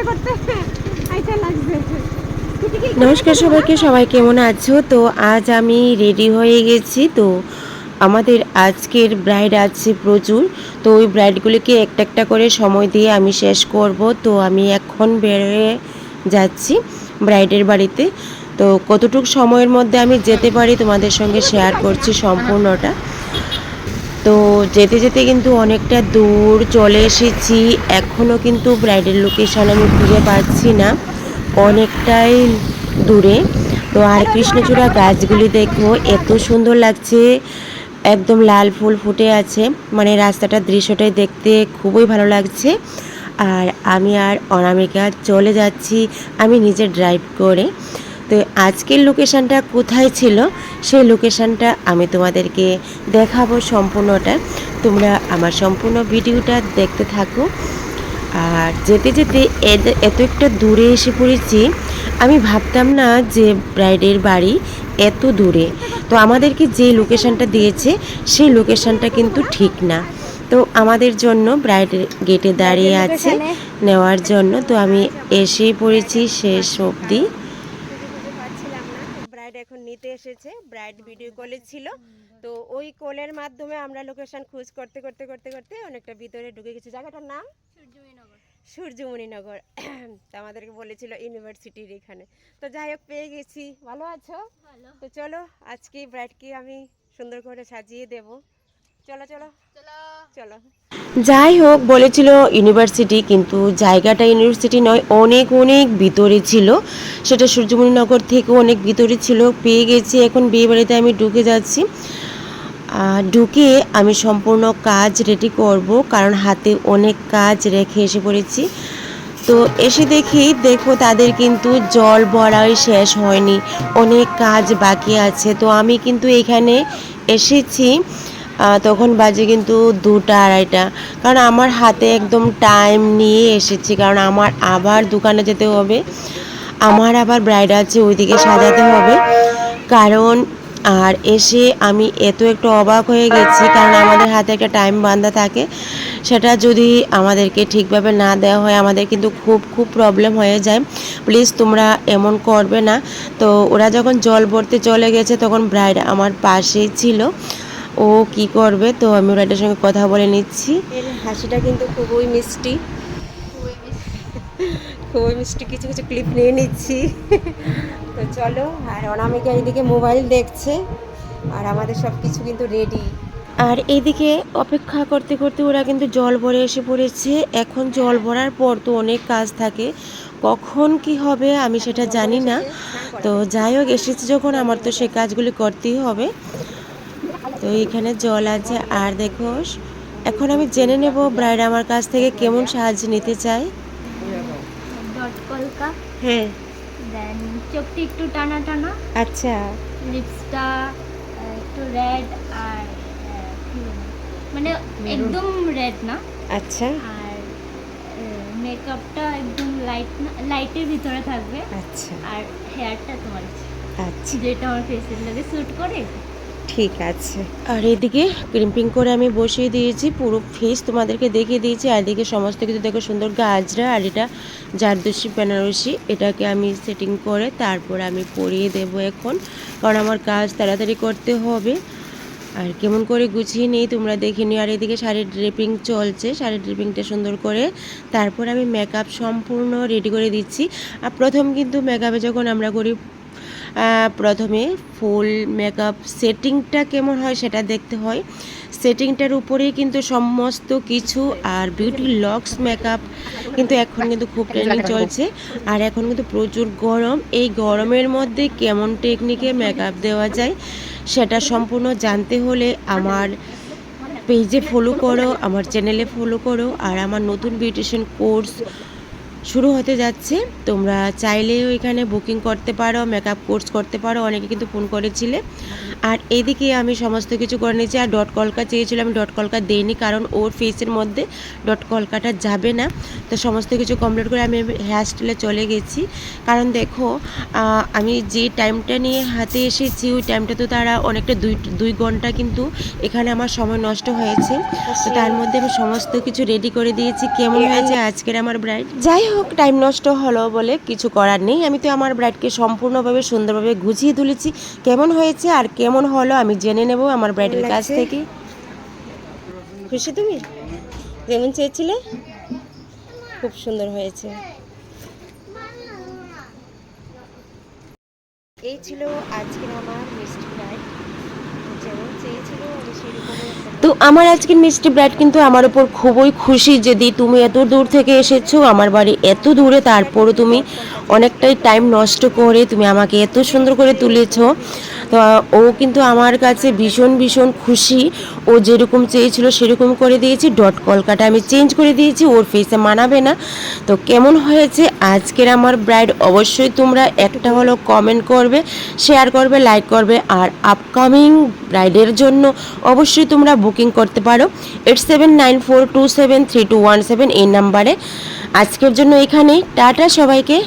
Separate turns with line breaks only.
করতে করতে আইটা লাগছে।
নমস্কার সবাইকে, সবাই কেমন আছো? তো আজ আমি রেডি হয়ে গেছি। তো আমাদের আজকের ব্রাইড আছে প্রচুর। তো ওই ব্রাইডগুলিকে একটা একটা করে সময় দিয়ে আমি শেষ করব। তো আমি এখন বেরোয় যাচ্ছি ব্রাইডের বাড়িতে। তো কতটুকু সময়ের মধ্যে আমি যেতে পারি তোমাদের সঙ্গে শেয়ার করছি সম্পূর্ণটা। তো যেতে যেতে কিন্তু অনেকটা দূর চলে এসেছি। এখনও কিন্তু ব্রাইডের লোকেশন আমি খুঁজে পাচ্ছি না, অনেকটাই দূরে। তো আর কৃষ্ণচূড়া গাছগুলি দেখো এত সুন্দর লাগছে, একদম লাল ফুল ফুটে আছে, মানে রাস্তাটার দৃশ্যটাই দেখতে খুবই ভালো লাগছে। আর আমি আর অনামিকা চলে যাচ্ছি আমি নিজে ড্রাইভ করে। তো আজকের লোকেশানটা কোথায় ছিল সেই লোকেশানটা আমি তোমাদেরকে দেখাবো সম্পূর্ণটা। তোমরা আমার সম্পূর্ণ ভিডিওটা দেখতে থাকো। আর যেতে যেতে এত একটা দূরে এসে পড়েছি, আমি ভাবতাম না যে ব্রাইডের বাড়ি এত দূরে। তো আমাদেরকে যে লোকেশানটা দিয়েছে সেই লোকেশানটা কিন্তু ঠিক না। তো আমাদের জন্য ব্রাইড গেটে দাঁড়িয়ে আছে নেওয়ার জন্য। তো আমি এসেই পড়েছি শেষ অবধি। ব্রাইড এখন নিতে এসেছে, ব্রাইড ভিডিও কলে ছিল। তো ওই কলের মাধ্যমে আমরা লোকেশন খোঁজ করতে করতে করতে করতে অনেকটা ভিতরে ঢুকে গেছি। জায়গাটার নাম সূর্যমণিনগর। তো আমাদেরকে বলেছিল ইউনিভার্সিটির এখানে। তো যাই হোক পেয়ে গেছি। ভালো আছো? তো চলো আজকে ব্রাইডকে আমি সুন্দর করে সাজিয়ে দেব। চলো চলো চলো। যাই হোক বলেছিল ইউনিভার্সিটি, কিন্তু জায়গাটা ইউনিভার্সিটি নয়, অনেক অনেক ভিতরে ছিল। সেটা সূর্যমণিনগর থেকে অনেক ভিতরে ছিল। পেয়ে গেছি, এখন বিয়ে বাড়িতে আমি ঢুকে যাচ্ছি। ঢুকে আমি সম্পূর্ণ কাজ রেডি করব, কারণ হাতে অনেক কাজ রেখে এসে পড়েছি। তো এসে দেখো তাদের কিন্তু জল ভরাই শেষ হয়নি, অনেক কাজ বাকি আছে। তো আমি কিন্তু এখানে এসেছি তখন বাজে কিন্তু 2টা 2:30, কারণ আমার হাতে একদম টাইম নিয়ে এসেছি, কারণ আমার আবার দোকানে যেতে হবে, আমার আবার ব্রাইড আছে ওইদিকে সাজাতে হবে। কারণ আর এসে আমি এত একটু অবাক হয়ে গেছি, কারণ আমাদের হাতে একটা টাইম বাঁধা থাকে, সেটা যদি আমাদেরকে ঠিকভাবে না দেওয়া হয় আমাদের কিন্তু খুব খুব প্রবলেম হয়ে যায়। প্লিজ তোমরা এমন করবে না। তো ওরা যখন জল ভরতে চলে গেছে তখন ব্রাইড আমার পাশেই ছিল, ও কি করবে। তো আমি ব্রাইডের সঙ্গে কথা বলে নিচ্ছি। এর হাসিটা কিন্তু খুবই মিষ্টি, খুবই মিষ্টি। কিছু কিছু ক্লিপ নিয়ে নিচ্ছি। তো চলো। আর অনামিকা এইদিকে মোবাইল দেখছে, আর আমাদের সব কিছু কিন্তু রেডি। আর এইদিকে অপেক্ষা করতে করতে ওরা কিন্তু জল ভরে এসে পড়েছে। এখন জল ভরার পর তো অনেক কাজ থাকে, কখন কি হবে আমি সেটা জানি না। তো যাই হোক এসেছি যখন আমার তো সেই কাজগুলি করতেই হবে। তো এখানে জল আছে। আর দেখো এখন আমি জেনে নেব ব্রাইড আমার কাছ থেকে কেমন সাহায্য নিতে চায়।
ডট কলকা,
হ্যাঁ,
দেন চোখটি একটু টানা টানা,
আচ্ছা,
লিপসটা একটু রেড, আর কি বলে, মানে একদম রেড না,
আচ্ছা,
আর মেকআপটা একদম লাইট না, লাইটের ভিতরে থাকবে।
আচ্ছা,
আর হেয়ারটা তোমার
আচ্ছা,
যেটা আমার ফেসের লাগে স্যুট করে।
ঠিক আছে। আর এদিকে ক্রিম্পিং করে আমি বসিয়ে দিয়েছি, পুরো ফেস তোমাদেরকে দেখিয়ে দিয়েছি। আর এদিকে সমস্ত কিছু দেখো সুন্দর গাজরা, আর এটা জারদোসি বেনারসি, এটাকে আমি সেটিং করে তারপর আমি পরিয়ে দেব এখন, কারণ আমার কাজ তাড়াতাড়ি করতে হবে। আর কেমন করে গুছিয়ে নিই তোমরা দেখে নিও। আর এদিকে শাড়ির ড্রেপিং চলছে, শাড়ির ড্রেপিংটা সুন্দর করে তারপর আমি মেকআপ সম্পূর্ণ রেডি করে দিচ্ছি। আর প্রথম কিন্তু মেকআপে যখন আমরা করি প্রথমে ফুল মেকআপ সেটিংটা কেমন হয় সেটা দেখতে হয়, সেটিংটার উপরেই কিন্তু সমস্ত কিছু। আর বিউটি লক্স মেকআপ কিন্তু এখন কিন্তু খুব ট্রেন্ডিং চলছে। আর এখন কিন্তু প্রচুর গরম, এই গরমের মধ্যে কেমন টেকনিকে মেকআপ দেওয়া যায় সেটা সম্পূর্ণ জানতে হলে আমার পেজে ফলো করো, আমার চ্যানেলে ফলো করো। আর আমার নতুন বিউটিশিয়ান কোর্স শুরু হতে যাচ্ছে, তোমরা চাইলেও এখানে বুকিং করতে পারো, মেকআপ কোর্স করতে পারো, অনেকে কিন্তু ফোন করেছিলে। আর এদিকে আমি সমস্ত কিছু করে নিয়েছি। আর ডট কলকা চেয়েছিলাম, আমি ডট কলকা দিইনি, কারণ ওর ফেসের মধ্যে ডট কলকাটা যাবে না। তো সমস্ত কিছু কমপ্লিট করে আমি হেয়ার স্টাইলে চলে গেছি। কারণ দেখো আমি যে টাইমটা নিয়ে হাতে এসেছি ওই টাইমটা তো তারা অনেকটা 2 ঘন্টা কিন্তু এখানে আমার সময় নষ্ট হয়েছে। তো তার মধ্যে আমি সমস্ত কিছু রেডি করে দিয়েছি। কেমন হয়েছে আজকের আমার ব্রাইড? যাই হোক, টাইম নষ্ট হলো বলে কিছু করার নেই। আমি তো আমার ব্রাইডকে সম্পূর্ণভাবে সুন্দরভাবে গুছিয়ে তুলেছি। কেমন হয়েছে আর কেমন হলো আমি জেনে নেব আমার ব্রাইডের কাছ থেকে। খুশি তুমি? যেমন চেয়েছিলে খুব সুন্দর হয়েছে। এই ছিল আজকের আমার মিষ্টি ব্রাইড, যেমন চেয়েছিল আমি সেরকমই। তো আমার আজকের মিষ্টি ব্রাইড কিন্তু আমার উপর খুবই খুশি। যদি তুমি এত দূর থেকে এসেছো আমার বাড়ি এত দূরে, তারপরও তুমি অনেকটাই টাইম নষ্ট করে তুমি আমাকে এত সুন্দর করে তুলেছো। তো ও কিন্তু আমার কাছে ভীষণ ভীষণ খুশি। ও যেরকম চেয়েছিল সেরকম করে দিয়েছি। ডট কলকাটা আমি চেঞ্জ করে দিয়েছি, ওর ফেসে মানাবে না। তো কেমন হয়েছে আজকের আমার ব্রাইড অবশ্যই তোমরা একটা হলো কমেন্ট করবে, শেয়ার করবে, লাইক করবে। আর আপকামিং ব্রাইডের জন্য অবশ্যই তোমরা বুকিং করতে পারো 8794273217 এই নাম্বারে। আজকের জন্য এখানেই টাটা সবাইকে।